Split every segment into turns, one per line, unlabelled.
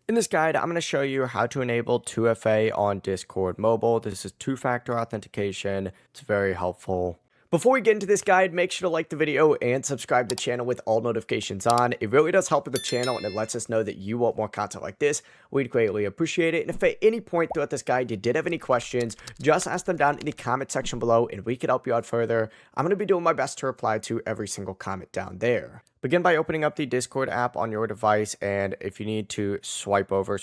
In this guide, I'm going to show you how to enable 2FA on Discord Mobile. This is two-factor authentication. It's very helpful. Before we get into this guide, make sure to like the video and subscribe to the channel with all notifications on. It really does help with the channel and it lets us know that you want more content like this. We'd greatly appreciate it. And if at any point throughout this guide you did have any questions, just ask them down in the comment section below and we could help you out further. I'm going to be doing my best to reply to every single comment down there. Begin by opening up the Discord app on your device, and if you need to swipe over,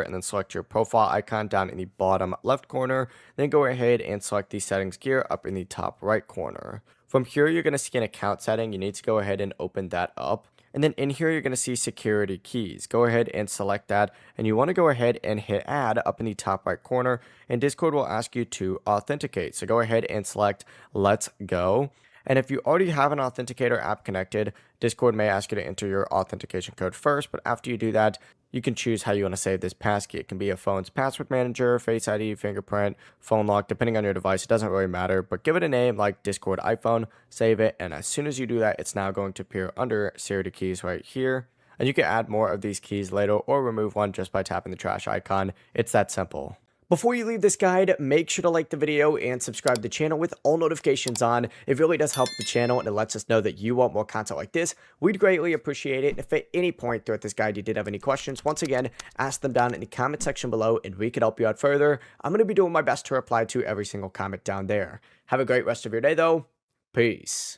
and then select your profile icon down in the bottom left corner. Then go ahead and select the settings gear up in the top right corner. From here, you're going to see an account setting. You need to go ahead and open that up. And then in here, you're going to see security keys. Go ahead and select that. And you want to go ahead and hit add up in the top right corner. And Discord will ask you to authenticate. So go ahead and select let's go. And if you already have an authenticator app connected, Discord may ask you to enter your authentication code first, but after you do that, you can choose how you want to save this passkey. It can be a phone's password manager, Face ID, fingerprint, phone lock, depending on your device. It doesn't really matter, but give it a name like Discord iPhone, save it, and as soon as you do that, it's now going to appear under security keys right here. And you can add more of these keys later or remove one just by tapping the trash icon. It's that simple. Before you leave this guide, make sure to like the video and subscribe to the channel with all notifications on. It really does help the channel and it lets us know that you want more content like this. We'd greatly appreciate it. If at any point throughout this guide you did have any questions, once again, ask them down in the comment section below and we could help you out further. I'm going to be doing my best to reply to every single comment down there. Have a great rest of your day though. Peace.